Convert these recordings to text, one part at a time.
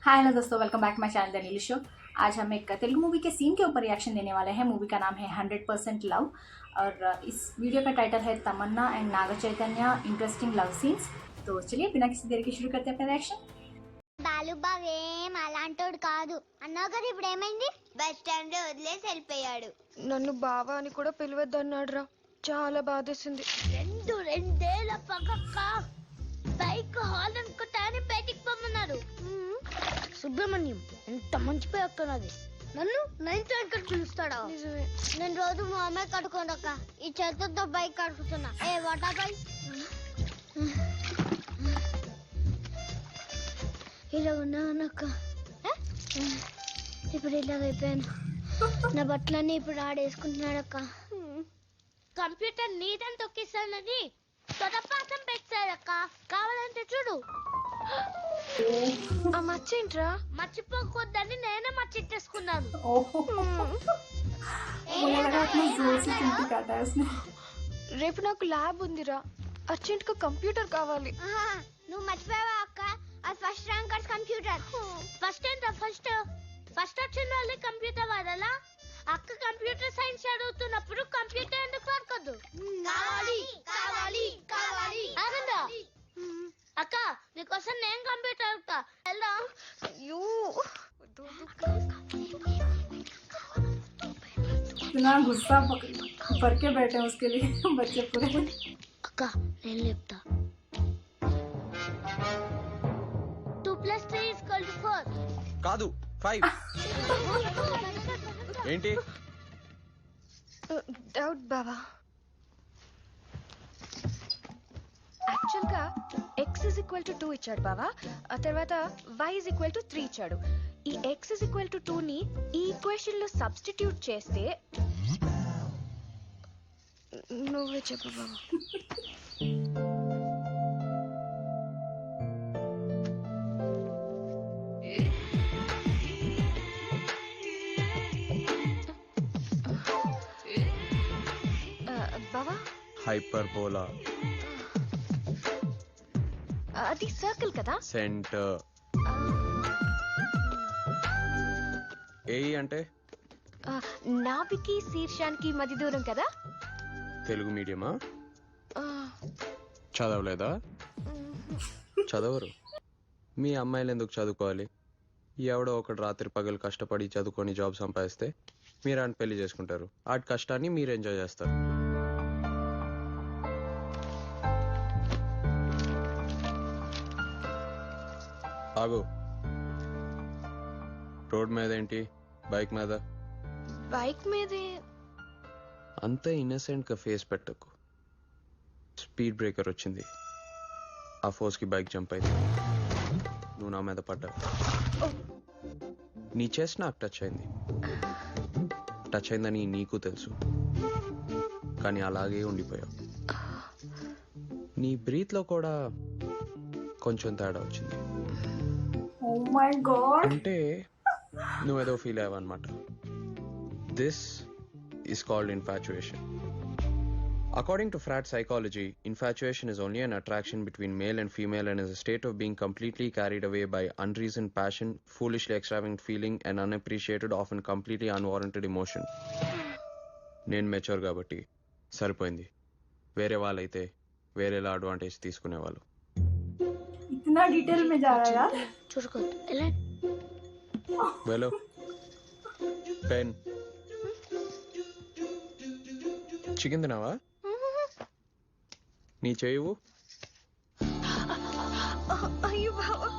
Hi hello दोस्तों, welcome back my channel the Neelu show. आज हम एक तेलुगु मूवी के सीन के ऊपर रिएक्शन देने वाले हैं। मूवी का नाम है 100% लव और इस वीडियो का टाइटल है Tamannaah and Naga Chaitanya interesting love scenes. तो चलिए बिना किसी देर के शुरू करते हैं अपना रिएक्शन। బాలుబాబు ఏం అలాంటోడు కాదు అన్నావు కదా. ఇప్పుడు ఏమైంది? బస్ స్టాండ్ లో వదిలేసి వెళ్ళిపోయాడు. నన్ను బావా అని కూడా పిలవద్దన్నాడురా. చాలా బాధేసింది. రెండేళ్ల పక్కక్క బైక్ హాల్ అనుకుంటానే బయటికి పొమ్మన్నారు. సుబ్రహ్మణ్యం ఎంత మంచి పేరు వస్తున్నది. నన్ను నైన్త్ ర్యాంకర్ పిలుస్తాడా? నిజమే. నేను రోజు మా అమ్మాయి కడుకోండక్క. ఈ చేతులతో బైక్ కడుకుతున్నా. ఏ వాటా బైక్ ఇలా ఉన్నానక్క. ఇప్పుడు ఇలాగైపోయాను. నా బట్టలన్నీ ఇప్పుడు ఆడేసుకుంటున్నాడక్క. కంప్యూటర్ నీదని తొక్కిస్తానని తొడపాసం పెట్టాడక్క. కావాలంటే చూడు. ఆ మచ్చేంట్రా? మర్చిపోకూడదని నేనే మర్చిట్టేసుకున్నాను. రేపు నాకు ల్యాబ్ ఉందిరా. అర్జెంట్ గా కంప్యూటర్ కావాలి. నువ్వు మర్చిపోయావా అక్క? అది ఫస్ట్ ర్యాంకర్స్ కంప్యూటర్. ఫస్ట్ ఏంటో ఫస్ట్ వచ్చిన వాళ్ళే కంప్యూటర్ వాడాలా? అక్క కంప్యూటర్ సైన్స్ చదువుతున్నప్పుడు కంప్యూటర్ ఎందుకు వాడుకోద్దు? ఆగండా అక్క, నీకోసం నేను కంప్యూటర్ అడుగుతా. వెళ్దాం. అయ్యో इतना गुस्सा भर के बैठे हैं उसके लिए बच्चे पूरे। అక్క నేను చెప్తా. 2 + 3 = 4. కాదు 5. ఏంటి డౌట్ బావా. యాక్చువల్ గా x = 2 ఇచ్చాడు బావా. ఆ తర్వాత y = 3 ఇచ్చాడు. ఈ x = 2 ని ఈ ఈక్వేషన్ లో సబ్స్టిట్యూట్ చేస్తే నువ్వే చెప్పు బావా. బావా హైపర్బోలా అది సర్కిల్ కదా. సెంటర్ ఏ అంటే నాభికి శీర్షానికి మధ్య దూరం కదా. తెలుగు మీడియమా? ఆ, చదవలేదా? చదవరు. మీ అమ్మాయిలు ఎందుకు చదువుకోవాలి? ఎవడో ఒకడు రాత్రి పగలు కష్టపడి చదువుకొని జాబ్ సంపాదిస్తే మీరు ఆయన పెళ్లి చేసుకుంటారు. ఆ కష్టాన్ని మీరు ఎంజాయ్ చేస్తారు. ఆగు. రోడ్ మీద ఏంటి? బైక్ మీద. బైక్ మీదే. అంత ఇన్నసెంట్ గా ఫేస్ పెట్టకు. స్పీడ్ బ్రేకర్ వచ్చింది, ఆ ఫోర్స్ కి బైక్ జంప్ అయింది. నువ్వు నా మీద పడ్డావు. నీ చెస్ట్ నాకు టచ్ అయింది. టచ్ అయిందని నీకు తెలుసు, కానీ అలాగే ఉండిపోయావు. నీ బ్రీత్ లో కూడా కొంచెం తేడా వచ్చింది. Oh my God. అంటే నువ్వేదో ఫీల్ అయ్యావు అనమాట. This is called infatuation. According to frat psychology, infatuation is only an attraction between male and female and is a state of being completely carried away by unreasoned passion, foolishly extravagant feeling, and unappreciated, often completely unwarranted emotion. నేను mature కాబట్టి సరిపోయింది. వేరే వాళ్ళైతే వేరేలా advantage తీసుకునేవాళ్ళు. इतना detail में जा रहा है यार. చూసుకోవద్దు. ఎలా వెలో పెన్ చికెన్ తినావా? నీ చేయవు. అయ్యో బావా.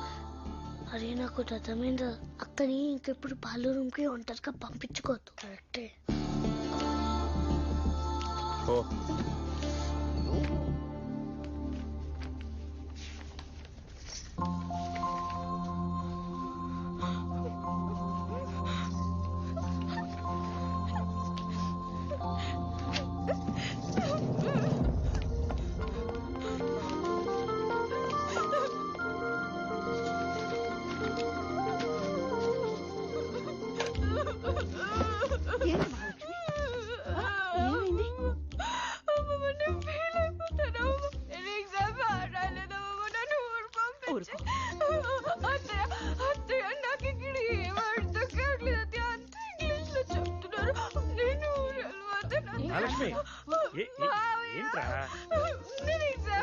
అరే నాకు అర్థమైందా? అక్కని ఇంకెప్పుడు బాలు రూమ్ కి ఒంటరిగా పంపించుకోవద్దు. కరెక్టే. ఓ ఏమైంది? ఊరుకో.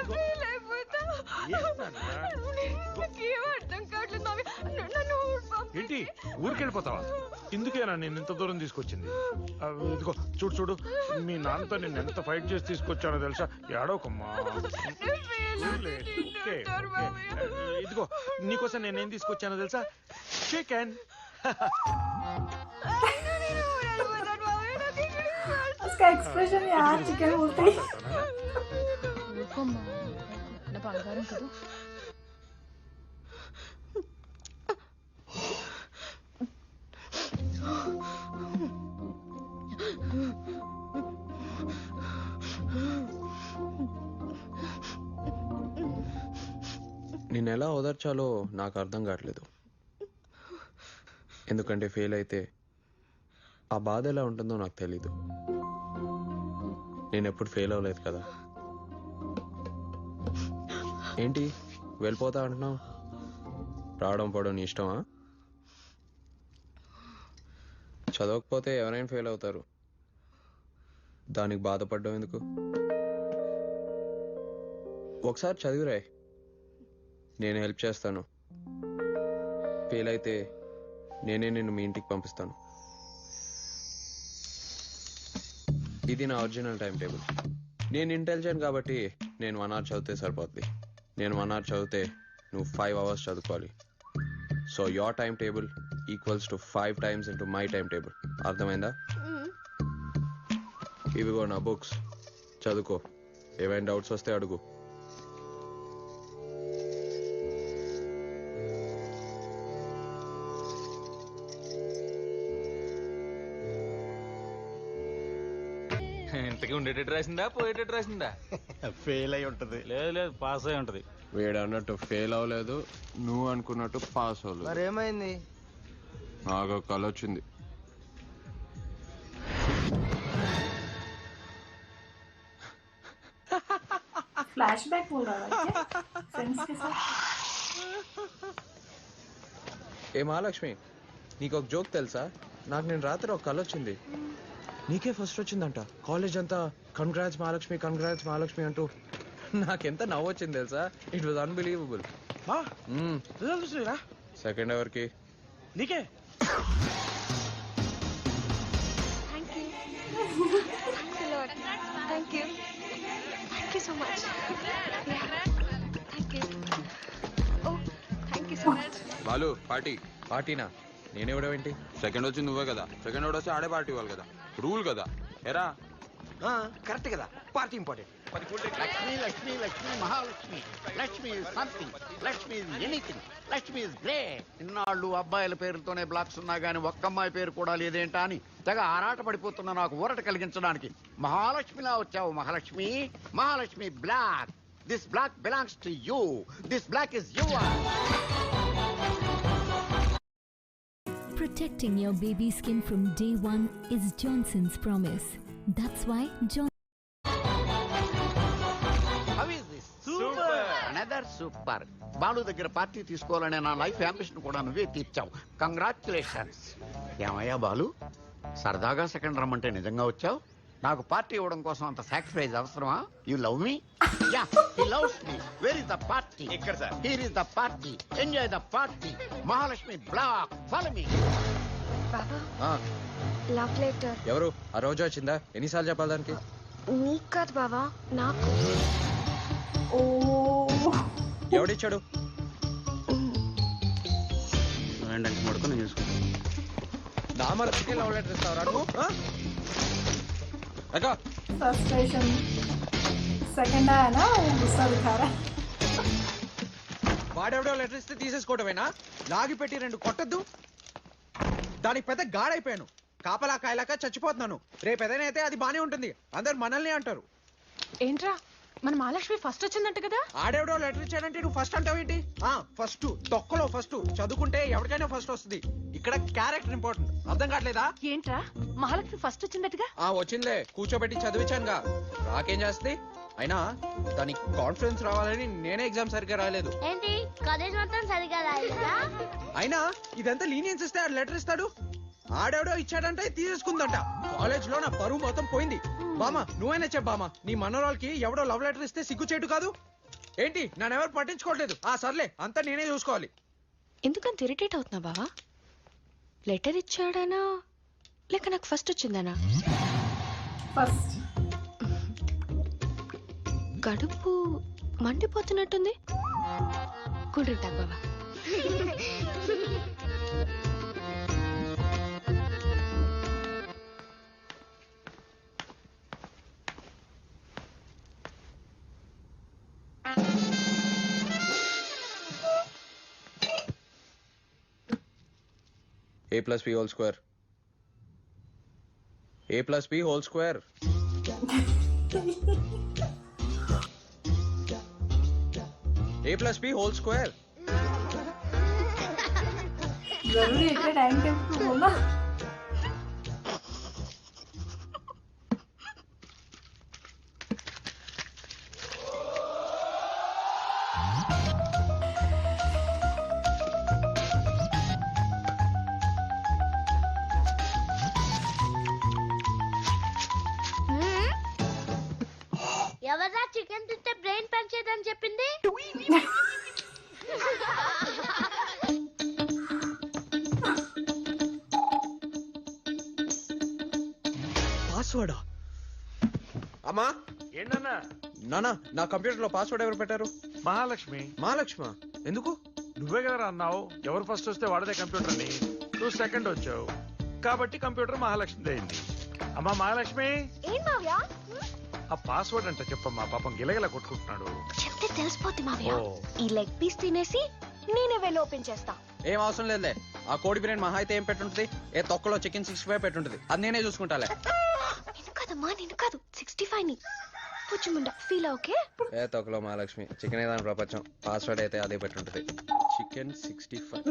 ఫెయిల్ అయిపోతా. నాకేం అర్థం కావట్లేదు మావి. నన్ను ఏంటి ఊరికెళ్ళిపోతావా? ఇందుకేనా నేను ఇంత దూరం తీసుకొచ్చింది? ఇదిగో చూడు చూడు, మీ నాన్నతో నేను ఎంత ఫైట్ చేసి తీసుకొచ్చానో తెలుసా? ఏడవకమ్మా. ఊర్లే. Okay, okay. ఇదిగో నీకోసం నేనేం తీసుకొచ్చానో తెలుసా? చికెన్. उसका एक्सप्रेशन यार चिकन बोलते ही నా బంగారం కదా. నేను ఎలా ఓదార్చాలో నాకు అర్థం కావట్లేదు. ఎందుకంటే ఫెయిల్ అయితే ఆ బాధ ఎలా ఉంటుందో నాకు తెలీదు. నేను ఎప్పుడు ఫెయిల్ అవ్వలేదు కదా. ఏంటి వెళ్ళిపోతా అంటున్నావు? రావడం పోవడం నీ ఇష్టమా? చదవకపోతే ఎవరైనా ఫెయిల్ అవుతారు, దానికి బాధపడడం ఎందుకు? ఒకసారి చదివిరాయ్, నేను హెల్ప్ చేస్తాను. ఫెయిల్ అయితే నేనే నిన్ను మీ ఇంటికి పంపిస్తాను. ఇది నా ఒరిజినల్ టైం టేబుల్. నేను ఇంటెలిజెంట్ కాబట్టి నేను 1 hour చదివితే సరిపోద్ది. నేను 1 hour చదివితే నువ్వు 5 hours చదువుకోవాలి. So your time table equals to 5 times into my time table. అర్థమైందా? ఇవిగో నా బుక్స్, చదువుకో. ఏమైనా డౌట్స్ వస్తే అడుగు. ఇంతకీ ఉండేటట్టు రాసిందా పోయేటట్టు రాసిందా? ఫెయిల్ అయి ఉంటది. లేదు లేదు, పాస్ అయి ఉంటది. వీడు అన్నట్టు ఫెయిల్ అవ్వలేదు, నువ్వు అనుకున్నట్టు పాస్ అవ్వలేదు. మరేమైంది? నాకు ఒక కళ వచ్చింది. फ्लैशबैक बोल रहा है क्या फ्रेंड्स के साथ? ఏ మహాలక్ష్మి, నీకు ఒక జోక్ తెలుసా? నాకు నేను రాత్రి ఒక కళ వచ్చింది. నీకే ఫస్ట్ వచ్చిందంట. కాలేజ్ అంతా కంగ్రాట్స్ మహాలక్ష్మి అంటూ నాకెంత నవ్వు వచ్చింది తెలుసా? It was unbelievable. సెకండ్ ఎవరికి? నీకే. Thank you. Thanks a lot. Thank you. Thank you so much. Thank you. Oh thank you so much. Balu party. పార్టీనా? నేనెవడేంటి? సెకండ్ వచ్చి నువ్వే కదా. సెకండ్ వాడు వచ్చి ఆడే పార్టీ ఇవ్వాలి కదా. రూల్ కదా. ఎరా కరెక్ట్ కదా. Party important. Lakshmi Lakshmi Lakshmi Mahalakshmi. Lakshmi is something. Lakshmi is anything. Lakshmi is great. ఇన్నాళ్ళు అబ్బాయిల పేరుతోనే బ్లాక్స్ ఉన్నా గానీ ఒక్క అమ్మాయి పేరు కూడా లేదేంటా అని తెగ ఆరాట పడిపోతున్న నాకు ఊరట కలిగించడానికి మహాలక్ష్మిలా వచ్చావు Mahalakshmi. Mahalakshmi block. This block belongs to you. This block is your. Protecting your baby's skin from day one is Johnson's promise. That's why How is this? Super. Another super. Balu దగ్గర పార్టీ తీసుకోవాలనే నా లైఫ్ అంబిషన్ కూడా నువ్వే తీర్చావు. Congratulations. ఏమయ్యా బాలు, సరదాగా second రమ్మంటే నిజంగా వచ్చావు? నాకు పార్టీ ఇవ్వడం కోసం అంత సాక్రిఫైస్ అవసరమా? You love me? Yeah, he loves me. Where is the party? ఇక్కడ sir. Here is the party. Enjoy the party. Mahalakshmi block. Follow me. బాబా లవ్ లెటర్. ఎవరు? ఆ రోజు వచ్చిందా? ఎన్నిసార్లు చెప్పాలి దానికి? నీకు కాదు బావా, నాకు. ओ ఎవడిచ్చాడు? ముడుకుని చూసుకుంటా. దామరకి లవ్ లెటర్ ఇస్తావరా నువ్వు? అక్క फ्रस्ट्रेशन सेकंड आया ना वो गुस्सा दिखा रहा है. వాడెవడో లెటర్ ఇస్తే తీసేసుకోవటమేనా? లాగి పెట్టి 2 కొట్టద్దు. దానికి పెద్ద గాడైపోయాను. కాపలా కాయలాక చచ్చిపోతున్నాను. రేపు ఏదైనా అయితే అది బానే ఉంటుంది. అందరు మనల్ని అంటారు. ఏంట్రా మన మహాలక్ష్మి ఫస్ట్ వచ్చిందంట కదా? ఆడెవడో లెటర్ ఇచ్చాడంటే నువ్వు ఫస్ట్ అంటావేంటి? ఫస్ట్ తొక్కలో ఫస్ట్. చదువుకుంటే ఎవరికైనా ఫస్ట్ వస్తుంది. ఇక్కడ క్యారెక్టర్ ఇంపార్టెంట్. అర్థం కావట్లేదా? ఏంట్రా మహాలక్ష్మి ఫస్ట్ వచ్చిందటగా? వచ్చిందిలే, కూర్చోబెట్టి చదివించానుగా. నాకేం చేస్తుంది? అయినా దానికి కాన్ఫిడెన్స్ రావాలని నేనే ఎగ్జామ్ సరిగ్గా రాయలేదు. ఏంటి కాలేజ్ మొత్తం సరిగా రాయలేదా? అయినా ఇదంతా లీనియన్స్ ఇస్తే ఆడు లెటర్ ఇస్తాడు. ఆడెవడో ఇచ్చాడంటే తీసేసుకుందంట. కాలేజ్ లో నా పరువు మొత్తం పోయింది. బామా నువ్వైనా చెప్పామా, నీ మనోరాలకి ఎవడో లవ్ లెటర్ ఇస్తే సిగ్గు చేయడు కాదు ఏంటి? నన్ను ఎవరు పట్టించుకోవట్లేదు. సర్లే అంతా నేనే చూసుకోవాలి. ఎందుకంత ఇరిటేట్ అవుతున్నా బావా? లెటర్ ఇచ్చాడానా లేక నాకు ఫస్ట్ వచ్చిందనా? ఫస్ట్ కడుపు మండిపోతున్నట్టుంది. కూడుంటా బావా. A plus B whole square. A plus B whole square. A plus B whole square. जरूरी है क्या टाइम टेबल बोलना? ఎవరా చికెన్ తింటే బ్రెయిన్ పనిచేయదని చెప్పింది? పాస్వర్డా? అమ్మా ఏంటన్నా? నానా నా కంప్యూటర్ లో పాస్వర్డ్ ఎవరు పెట్టారు? మహాలక్ష్మి. మహాలక్ష్మ ఎందుకు? నువ్వే కదా అన్నావు ఎవరు ఫస్ట్ వస్తే వాడదే కంప్యూటర్ అని. నువ్వు సెకండ్ వచ్చావు కాబట్టి కంప్యూటర్ మహాలక్ష్మి అయింది. అమ్మా మహాలక్ష్మి, ఏం మావ్యా? ఆ పాస్వర్డ్ అంటే చెప్పమ్మా, పాపం గిలగిల కొట్టుకుంటున్నాడు. చెప్తే తెలిసిపోద్ది మావయ్య. ఓ. ఈ లెగ్ పీస్ తినేసి నేనే వెళ్ళి ఓపెన్ చేస్తా. ఏం అవసరం లేదులే. ఆ కోడి బిర్యానీ మహా అయితే ఏం పెట్టుంటది? ఏ తొక్కలో చికెన్ 65 పెట్టుంటది. అది నేనే చూసుకుంటాలే. నేను కాదమ్మా, నేను కాదు 65 ని. పుచ్చుముండా ఫీల్ ఓకే? ఏ తొక్కలో మహాలక్ష్మి, చికెన్ ఏదాని ప్రపంచం. పాస్వర్డ్ అయితే అదే పెట్టుంటది. Chicken 65.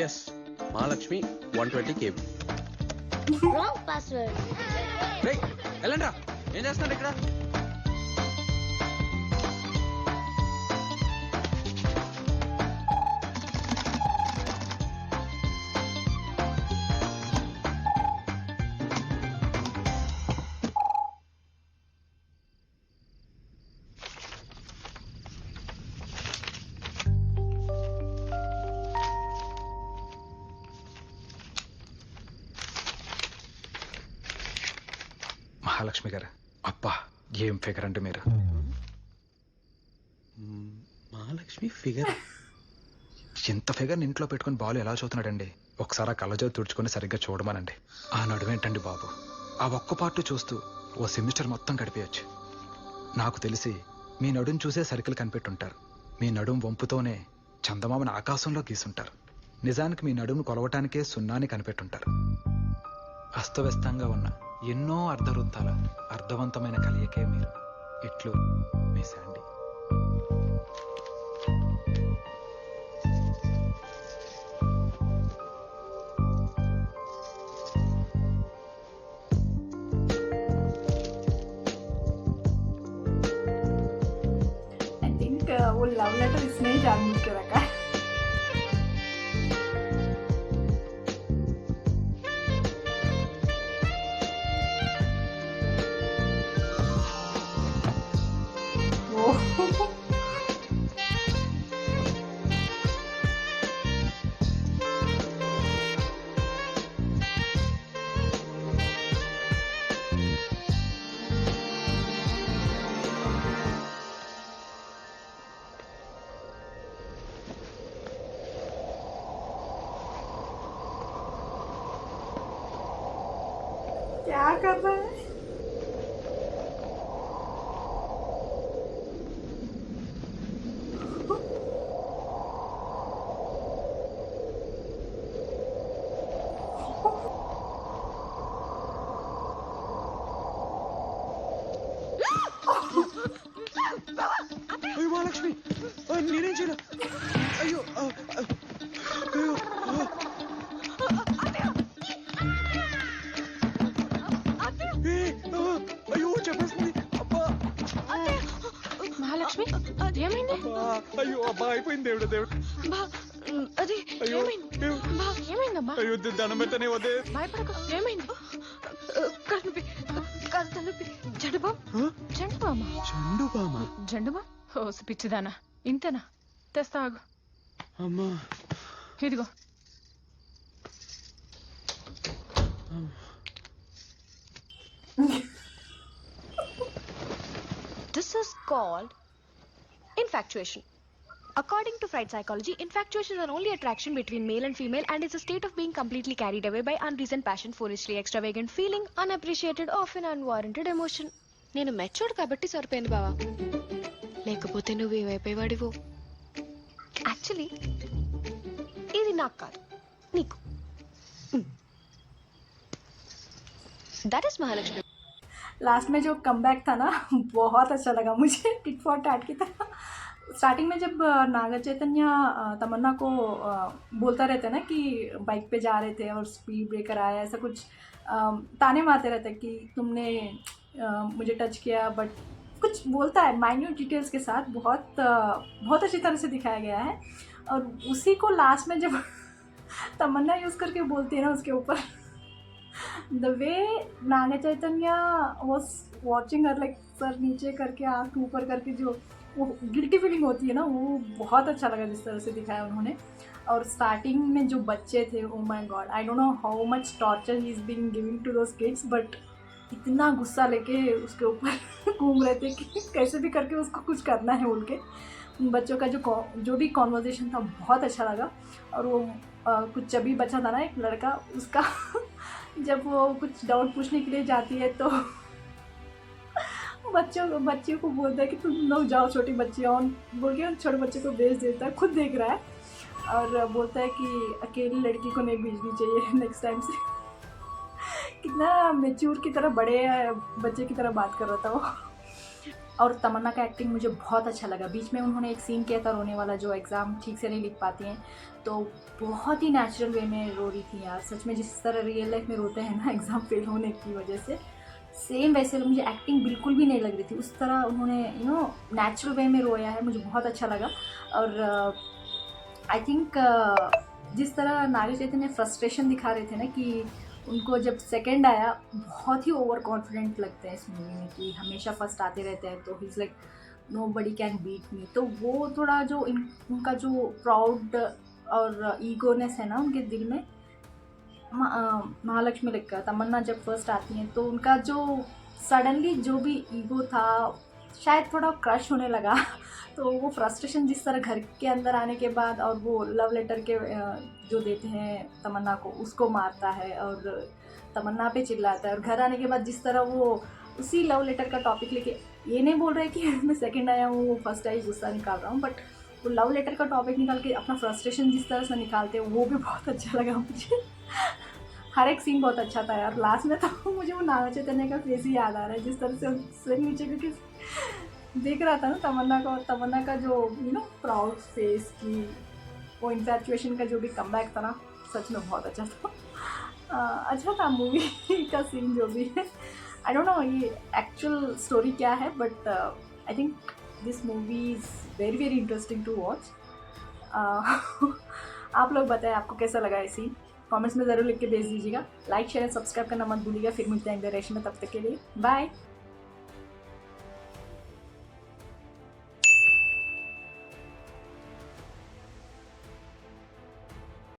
Yes, Mahalakshmi 120 kb. Wrong password. వెళ్ళండి రా. ఏం చేస్తున్నారు ఇక్కడ? మహాలక్ష్మి గారు, అబ్బా ఏం ఫిగర్ అంటే మీరు. మహాలక్ష్మి ఫిగర్? ఇంత ఫిగర్ ఇంట్లో పెట్టుకుని బాలు ఎలా చూస్తున్నాడండి? ఒకసారి ఆ కళ్ళజోడు తుడుచుకొని సరిగ్గా చూడమనండి. ఆ నడుమేంటండి బాబు, ఆ ఒక్క పాటు చూస్తూ ఓ సెమిస్టర్ మొత్తం గడిపేయచ్చు. నాకు తెలిసి మీ నడుం చూసే సర్కిల్ కనిపెట్టుంటారు. మీ నడుం వంపుతోనే చందమామని ఆకాశంలో గీసుంటారు. నిజానికి మీ నడుమును కొలవటానికే సున్నాని కనిపెట్టుంటారు. అస్తవ్యస్తంగా ఉన్న ఎన్నో అర్ధవృత్తాల అర్థవంతమైన కలయికే మీరు. ఇట్లు మీ శాండీ. I think वो लव लेटर इसने ही जानबूझ के रखा है. क्या कर रहा है? అయ్యో మహాలక్ష్మి, నేనేం చేయను. అయ్యో అయ్యో అయ్యో చెప్పేస్తుంది. అబ్బా మహాలక్ష్మి ఏమైంది? అయ్యో అబ్బా అయిపోయింది. దేవుడు దేవుడు. అది ఏమైందమ్మా? అయ్యో దండం పెట్టనే వద్దే. భయపడకు. ఏమైంది? కడుపు కాదు తలనొప్పి. జండుబామా చండు బామ. జండుబా ఓ పిచ్చిదానా ఇంతేనా? తెస్తా ఆగు. అమ్మా ఇదిగో. This is called infatuation. According to Freud psychology, infatuation is an only attraction between male and female and is a state of being completely carried away by unreasoned passion, foolishly extravagant feeling, unappreciated, often unwarranted emotion. నేను matured కాబట్టి సరిపోయింది బావా, లేకపోతే నువ్వు ఏమైపోయేవాడివో. Actually ఇది నాకు కాదు, నీకు. That is Mahalakshmi. लास्ट में जो कमबैक था ना बहुत अच्छा लगा मुझे, टिट फॉर टैट की तरह. स्टार्टिंग में जब नागा चैतन्य तमन्ना को बोलता रहता है ना कि बाइक पे जा रहे थे और स्पीड ब्रेकर आया, ऐसा कुछ ताने मारते रहते हैं कि तुमने मुझे टच किया, बट कुछ बोलता है माइन्यूट डिटेल्स के साथ. बहुत अच्छी तरह से दिखाया गया है. और उसी को लास्ट में जब तमन्ना यूज़ करके बोलती है ना उसके ऊपर, the way Naga Chaitanya was watching her like sir नीचे करके आँख ऊपर करके जो वो गिल्टी फीलिंग होती है ना, वो बहुत अच्छा लगा जिस तरह से दिखाया उन्होंने. और स्टार्टिंग में जो बच्चे थे, oh my God, I don't know how much torture he is being giving to those kids, but इतना गुस्सा लेके उसके ऊपर घूम रहे थे कि कैसे भी करके उसको कुछ करना है बोल के. उन बच्चों का जो भी कॉन्वर्जेशन था बहुत अच्छा लगा. और वो कुछ चबी बच्चा था ना एक लड़का, उसका जब वो कुछ डाउट पूछने के लिए जाती है तो बच्चियों को बोलता है कि तुम लोग जाओ, छोटी बच्चियाँ बोल के छोटे बच्चे को भेज देता है, खुद देख रहा है और बोलता है कि अकेली लड़की को नहीं भेजनी चाहिए नेक्स्ट टाइम से. कितना मेच्योर की तरह, बड़े बच्चे की तरह बात कर रहा था वो. और तमन्ना का एक्टिंग मुझे बहुत अच्छा लगा. बीच में उन्होंने एक सीन किया था रोने वाला, जो एग्ज़ाम ठीक से नहीं लिख पाती हैं, तो बहुत ही नेचुरल वे में रो रही थी यार. सच में जिस तरह रियल लाइफ में रोते हैं ना एग्ज़ाम फेल होने की वजह से, सेम वैसे मुझे एक्टिंग बिल्कुल भी नहीं लग रही थी. उस तरह उन्होंने नेचुरल वे में रोया है, मुझे बहुत अच्छा लगा. और आई थिंक जिस तरह नागा चैतन्य फ्रस्ट्रेशन दिखा रहे थे ना कि उनको जब सेकंड आया, बहुत ही ओवर कॉन्फिडेंट लगते हैं इस मूवी में कि हमेशा फर्स्ट आते रहते हैं, तो he is like nobody can beat me. तो वो थोड़ा जो उनका जो प्राउड और ईगोनेस है ना उनके दिल में, महालक्ष्मी लिखकर तमन्ना जब फर्स्ट आती हैं तो उनका जो सडनली जो भी ईगो था शायद थोड़ा क्रश होने लगा. तो वो फ्रस्ट्रेशन जिस तरह घर के अंदर आने के बाद, और वो लव लेटर के जो देते हैं तमन्ना को, उसको मारता है और तमन्ना पे चिल्लाता है. और घर आने के बाद जिस तरह वो उसी लव लेटर का टॉपिक लेके, ये नहीं बोल रहे कि मैं सेकंड आया हूँ, वो फर्स्ट आई, गुस्सा निकाल रहा हूँ, बट वो लव लेटर का टॉपिक निकाल के अपना फ्रस्ट्रेशन जिस तरह से निकालते हैं, वो भी बहुत अच्छा लगा मुझे. हर एक सीन बहुत अच्छा था यार. लास्ट में तो मुझे वो नागा चैतन्य का फेस ही याद आ रहा है, जिस तरह से सिर नीचे करके देख रहा था ना तमन्ना का जो प्राउड फेस की, वो इन्फैचुएशन का जो भी कमबैक था ना, सच में बहुत अच्छा था. अच्छा था मूवी का सीन जो भी है. आई डोंट नो ये एक्चुअल स्टोरी क्या है, but I think this movie is very very interesting to watch. आप लोग बताएं आपको कैसा लगा ये सीन, कमेंट्स में ज़रूर लिख के भेज दीजिएगा. लाइक शेयर सब्सक्राइब करना मत भूलिएगा. फिर मिलते हैं अगले रेशन में, तब तक के लिए बाय.